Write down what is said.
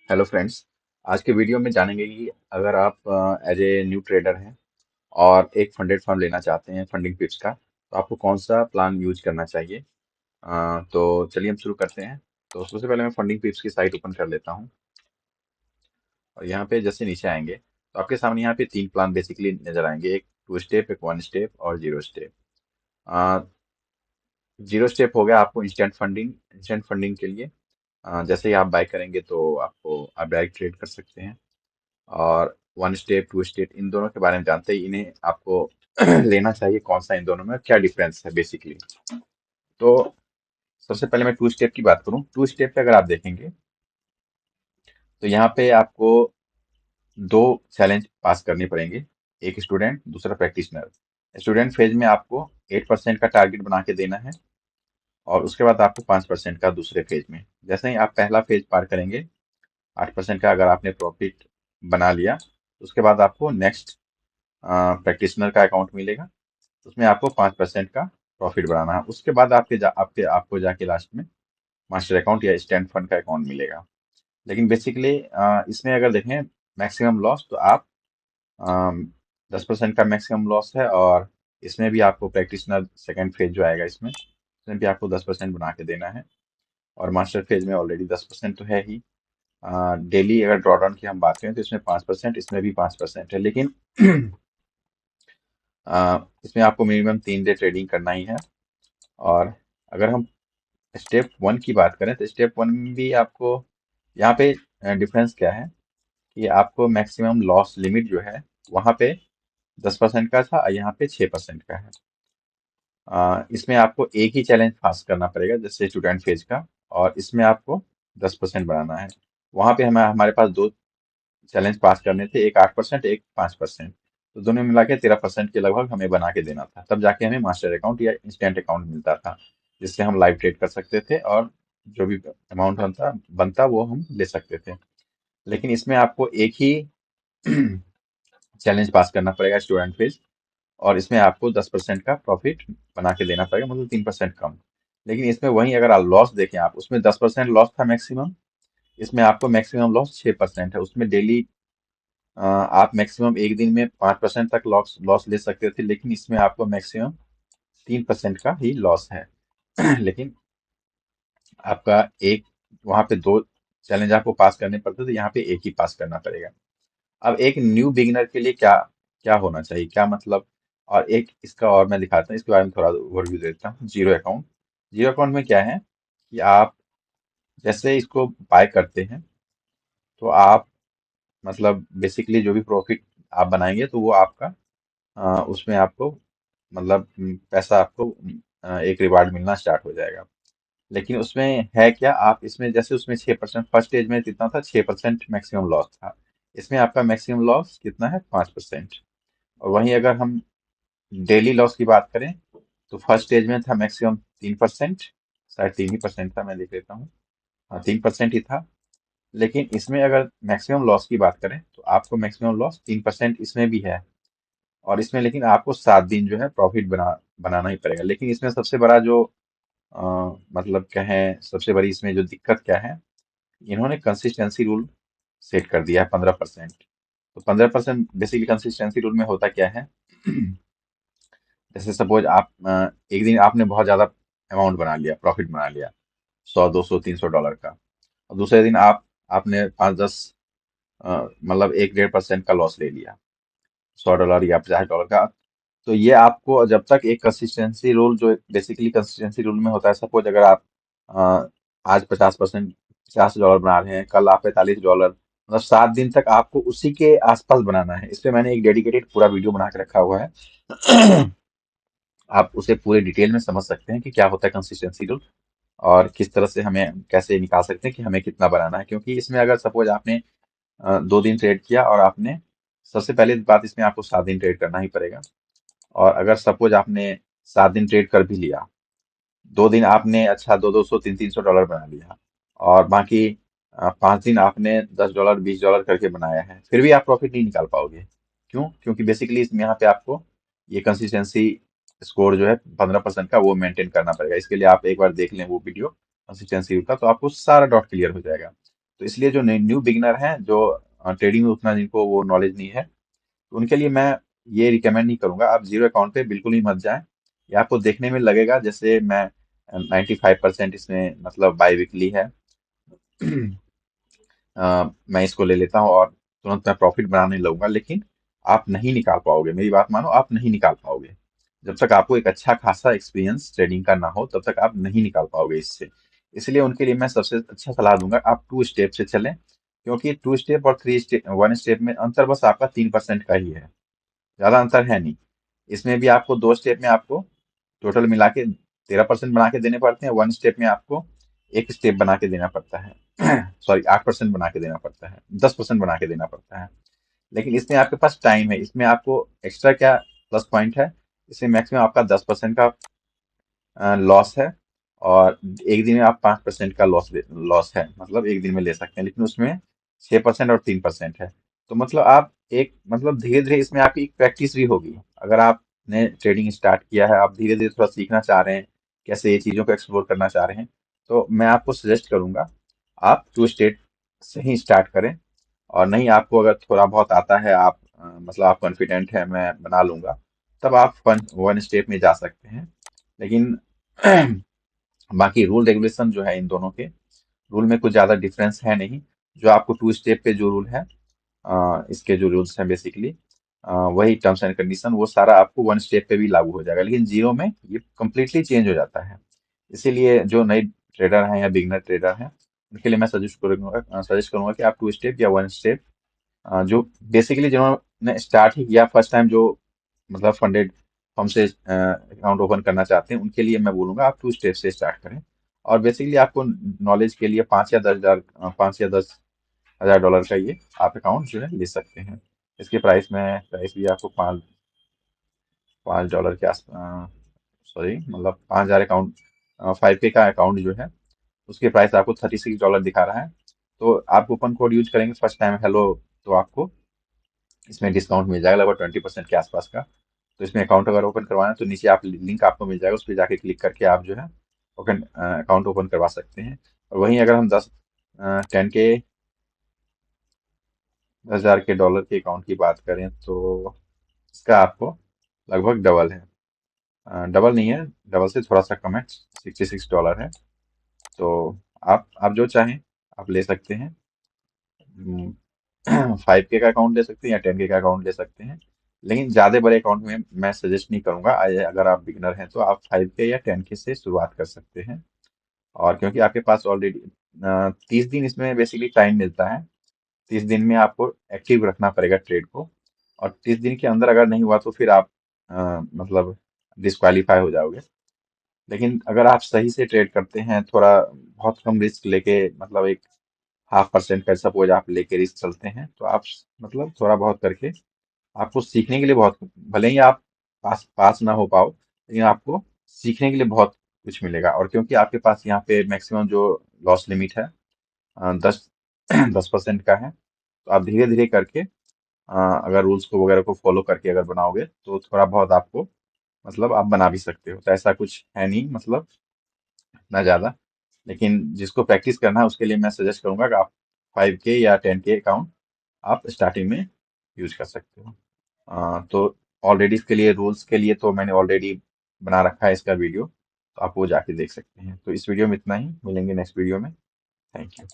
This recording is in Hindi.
Hello friends. आज के वीडियो में जानेंगे कि अगर आप एज ए न्यू ट्रेडर हैं और एक फंडेड फंड लेना चाहते हैं फंडिंग पिप्स का, तो आपको कौन सा प्लान यूज करना चाहिए। तो चलिए हम शुरू करते हैं। तो सबसे पहले मैं फंडिंग पिप्स की साइट ओपन कर लेता हूँ और यहाँ पे जैसे नीचे आएंगे तो आपके सामने यहाँ पे तीन प्लान बेसिकली नजर आएंगे, एक टू स्टेप, एक वन स्टेप और जीरो स्टेप। जीरो स्टेप हो गया आपको इंस्टेंट फंडिंग के लिए। जैसे ही आप बाय करेंगे तो आप डायरेक्ट ट्रेड कर सकते हैं। और वन स्टेप टू स्टेप इन दोनों के बारे में जानते ही इन्हें आपको लेना चाहिए, कौन सा इन दोनों में क्या डिफरेंस है बेसिकली। तो सबसे पहले मैं टू स्टेप की बात करूं। टू स्टेप पे अगर आप देखेंगे तो यहाँ पे आपको दो चैलेंज पास करने पड़ेंगे, एक स्टूडेंट दूसरा प्रैक्टिशनर। स्टूडेंट फेज में आपको 8% का टारगेट बना के देना है और उसके बाद आपको 5% का दूसरे फेज में। जैसे ही आप पहला फेज पार करेंगे 8% का अगर आपने प्रॉफिट बना लिया तो उसके बाद आपको नेक्स्ट प्रैक्टिशनर का अकाउंट मिलेगा, उसमें आपको 5% का प्रॉफिट बनाना है। उसके बाद आपको जाके लास्ट में मास्टर अकाउंट या स्टैंड फंड का अकाउंट मिलेगा। लेकिन बेसिकली इसमें अगर देखें मैक्सिमम लॉस तो आप 10% का मैक्सिमम लॉस है। और इसमें भी आपको प्रैक्टिशनर सेकंड फेज जो आएगा इसमें भी आपको 10% बना के देना है। और मास्टर फेज में ऑलरेडी 10% तो है ही। डेली अगर ड्रॉडाउन की हम बात करें तो इसमें 5%, इसमें भी 5% है। लेकिन इसमें आपको मिनिमम 3 डे ट्रेडिंग करना ही है। और अगर हम स्टेप वन की बात करें तो स्टेप वन में भी आपको यहाँ पे डिफरेंस क्या है कि आपको मैक्सिमम लॉस लिमिट जो है वहाँ पे 10% का था और यहाँ पे 6% का है। इसमें आपको एक ही चैलेंज पास करना पड़ेगा जैसे स्टूडेंट फेज का, और इसमें आपको 10% बनाना है। वहाँ पे हमारे पास दो चैलेंज पास करने थे, एक 8%, एक 5%। तो दोनों मिला के 13% के लगभग हमें बना के देना था, तब जाके हमें मास्टर अकाउंट या इंस्टेंट अकाउंट मिलता था, जिससे हम लाइव ट्रेड कर सकते थे और जो भी अमाउंट बनता बनता वो हम ले सकते थे। लेकिन इसमें आपको एक ही चैलेंज पास करना पड़ेगा स्टूडेंट फेज, और इसमें आपको 10% का प्रॉफिट बना के देना पड़ेगा, मतलब 3% कम। लेकिन इसमें वहीं अगर आप लॉस देखें, आप उसमें 10% लॉस था मैक्सिमम, इसमें आपको मैक्सिमम लॉस 6% है। उसमें डेली आप मैक्सिमम एक दिन में 5% तक लॉस लॉस ले सकते थे, लेकिन इसमें आपको मैक्सिमम 3% का ही लॉस है। लेकिन आपका एक वहां पे दो चैलेंज आपको पास करने पड़ते थे, यहाँ पे एक ही पास करना पड़ेगा। अब एक न्यू बिगिनर के लिए क्या क्या होना चाहिए, क्या मतलब। और एक इसका और मैं दिखाता हूँ, इसके बारे में थोड़ा ओवरव्यू देता हूँ। जीरो अकाउंट, जीरो अकाउंट में क्या है कि आप जैसे इसको बाय करते हैं तो आप मतलब बेसिकली जो भी प्रॉफिट आप बनाएंगे तो वो आपका उसमें आपको मतलब पैसा आपको एक रिवार्ड मिलना स्टार्ट हो जाएगा। लेकिन उसमें है क्या, आप इसमें जैसे उसमें 6% फर्स्ट स्टेज में कितना था, 6% मैक्सिमम लॉस था। इसमें आपका मैक्सिमम लॉस कितना है, 5%। और वहीं अगर हम डेली लॉस की बात करें तो फर्स्ट स्टेज में था मैक्सिमम 3%, शायद 3% था, मैं देख लेता हूँ। हाँ, 3% ही था। लेकिन इसमें अगर मैक्सिमम लॉस की बात करें तो आपको मैक्सिमम लॉस 3% इसमें भी है। और इसमें लेकिन आपको 7 दिन जो है प्रॉफिट बनाना ही पड़ेगा। लेकिन इसमें सबसे बड़ा जो अ, मतलब कहें सबसे बड़ी इसमें जो दिक्कत क्या है, इन्होंने कंसिस्टेंसी रूल सेट कर दिया है 15%। तो 15% बेसिकली कंसिस्टेंसी रूल में होता क्या है, जैसे सपोज आप एक दिन आपने बहुत ज्यादा अमाउंट बना लिया, प्रॉफिट बना लिया 100, 200, 300 डॉलर का, और दूसरे दिन आपने 5-10 मतलब 1-1.5% का लॉस ले लिया, $100 या $50 का। तो ये आपको जब तक एक कंसिस्टेंसी रूल जो बेसिकली कंसिस्टेंसी रूल में होता है, सपोज अगर आप अ, आज 50% $50 बना रहे हैं, कल आप $45, मतलब 7 दिन तक आपको उसी के आसपास बनाना है। इस पे मैंने एक डेडिकेटेड पूरा वीडियो बना के रखा हुआ है। आप उसे पूरे डिटेल में समझ सकते हैं कि क्या होता है कंसिस्टेंसी रूल और किस तरह से हमें कैसे निकाल सकते हैं कि हमें कितना बनाना है। क्योंकि इसमें अगर सपोज आपने 2 दिन ट्रेड किया और आपने, सबसे पहले बात इसमें आपको 7 दिन ट्रेड करना ही पड़ेगा। और अगर सपोज आपने 7 दिन ट्रेड कर भी लिया, 2 दिन आपने अच्छा 200, 200, 300, 300 डॉलर बना लिया, और बाकी 5 दिन आपने $10, $20 करके बनाया है, फिर भी आप प्रॉफिट नहीं निकाल पाओगे। क्यों? क्योंकि बेसिकली इसमें यहाँ पे आपको ये कंसिस्टेंसी स्कोर जो है 15% का वो मेंटेन करना पड़ेगा। इसके लिए आप एक बार देख लें वो वीडियो कंसिस्टेंसी का, तो आपको सारा डॉट क्लियर हो जाएगा। तो इसलिए जो न्यू बिगिनर हैं, जो ट्रेडिंग में उतना जिनको वो नॉलेज नहीं है, तो उनके लिए मैं ये रिकमेंड नहीं करूंगा। आप जीरो अकाउंट पे बिल्कुल ही मत जाएं। ये आपको देखने में लगेगा जैसे मैं 95% इसमें मतलब बाई वीकली है। मैं इसको ले लेता हूँ और तुरंत मैं प्रॉफिट बनाने लगूंगा, लेकिन आप नहीं निकाल पाओगे। मेरी बात मानो, आप नहीं निकाल पाओगे। जब तक आपको एक अच्छा खासा एक्सपीरियंस ट्रेडिंग का ना हो, तब तक आप नहीं निकाल पाओगे इससे। इसलिए उनके लिए मैं सबसे अच्छा सलाह दूंगा, आप टू स्टेप से चलें, क्योंकि टू स्टेप और थ्री स्टेप, वन स्टेप में अंतर बस आपका 3% का ही है, ज्यादा अंतर है नहीं। इसमें भी आपको दो स्टेप में आपको टोटल मिला के 13% बना के देने पड़ते हैं, वन स्टेप में आपको एक स्टेप बना के देना पड़ता है। सॉरी, 8% बना के देना पड़ता है, 10% बना के देना पड़ता है। लेकिन इसमें आपके पास टाइम है, इसमें आपको एक्स्ट्रा क्या प्लस पॉइंट है, इसमें मैक्सिमम आपका 10% का लॉस है, और एक दिन में आप 5% का लॉस है, मतलब एक दिन में ले सकते हैं। लेकिन उसमें 6% और 3% है। तो मतलब आप एक मतलब धीरे धीरे इसमें आपकी प्रैक्टिस भी होगी। अगर आपने ट्रेडिंग स्टार्ट किया है, आप धीरे धीरे थोड़ा सीखना चाह रहे हैं, कैसे ये चीज़ों को एक्सप्लोर करना चाह रहे हैं, तो मैं आपको सजेस्ट करूंगा आप टू स्टेट से ही स्टार्ट करें। और नहीं, आपको अगर थोड़ा बहुत आता है, आप मतलब आप कॉन्फिडेंट है मैं बना लूंगा, तब आप वन वन स्टेप में जा सकते हैं। लेकिन बाकी रूल रेगुलेशन जो है इन दोनों के, रूल में कुछ ज़्यादा डिफरेंस है नहीं। जो आपको टू स्टेप पे जो रूल है, इसके जो रूल्स हैं बेसिकली, वही टर्म्स एंड कंडीशन, वो सारा आपको वन स्टेप पे भी लागू हो जाएगा, लेकिन जीरो में ये कम्प्लीटली चेंज हो जाता है। इसीलिए जो नए ट्रेडर हैं या बिगनर ट्रेडर हैं, उनके लिए मैं सजेस्ट करूंगा कि आप टू स्टेप या वन स्टेप, जो बेसिकली जिन्होंने स्टार्ट ही किया फर्स्ट टाइम, जो मतलब फंडेड फर्म से अकाउंट ओपन करना चाहते हैं, उनके लिए मैं बोलूंगा आप टू स्टेप से स्टार्ट करें। और बेसिकली आपको नॉलेज के लिए 5 या 10 हजार, $5 या 10 हजार का ये आप अकाउंट जो है ले सकते हैं। इसके प्राइस भी आपको $5 के आस, सॉरी, मतलब 5 हजार अकाउंट, 5K का अकाउंट जो है, उसके प्राइस आपको $36 दिखा रहा है। तो आप कूपन कोड यूज करेंगे फर्स्ट टाइम हेलो, तो आपको इसमें डिस्काउंट मिल जाएगा लगभग 20% के आसपास का। तो इसमें अकाउंट अगर ओपन करवाना है, तो नीचे आप लिंक आपको मिल जाएगा, उस पर जाके क्लिक करके आप जो है ओपन अकाउंट ओपन करवा सकते हैं। और वहीं अगर हम 10 के डॉलर के अकाउंट की बात करें, तो इसका आपको लगभग डबल है। डबल नहीं है, डबल से थोड़ा सा कम है, $66 है। तो आप जो चाहें आप ले सकते हैं। 5K का अकाउंट ले सकते हैं या 10K का अकाउंट ले सकते हैं। लेकिन ज़्यादा बड़े अकाउंट में मैं सजेस्ट नहीं करूंगा। अगर आप बिगनर हैं, तो आप 5K या 10K से शुरुआत कर सकते हैं। और क्योंकि आपके पास ऑलरेडी 30 दिन इसमें बेसिकली टाइम मिलता है, 30 दिन में आपको एक्टिव रखना पड़ेगा ट्रेड को। और 30 दिन के अंदर अगर नहीं हुआ, तो फिर आप मतलब डिस्क्वालीफाई हो जाओगे। लेकिन अगर आप सही से ट्रेड करते हैं, थोड़ा बहुत कम रिस्क लेके, मतलब एक 0.5% का सपोज आप लेके रिस्क चलते हैं, तो आप मतलब थोड़ा बहुत करके आपको सीखने के लिए बहुत, भले ही आप पास पास ना हो पाओ, लेकिन आपको सीखने के लिए बहुत कुछ मिलेगा। और क्योंकि आपके पास यहाँ पे मैक्सिमम जो लॉस लिमिट है 10 10% का है, तो आप धीरे धीरे करके अगर रूल्स को वगैरह को फॉलो करके अगर बनाओगे, तो थोड़ा बहुत आपको मतलब आप बना भी सकते हो। तो ऐसा कुछ है नहीं, मतलब ना ज्यादा। लेकिन जिसको प्रैक्टिस करना है, उसके लिए मैं सजेस्ट करूंगा कि आप 5K या 10K अकाउंट आप स्टार्टिंग में यूज कर सकते हो। तो ऑलरेडी इसके लिए रूल्स के लिए तो मैंने ऑलरेडी बना रखा है इसका वीडियो, तो आप वो जाके देख सकते हैं। तो इस वीडियो में इतना ही, मिलेंगे नेक्स्ट वीडियो में। Thank you.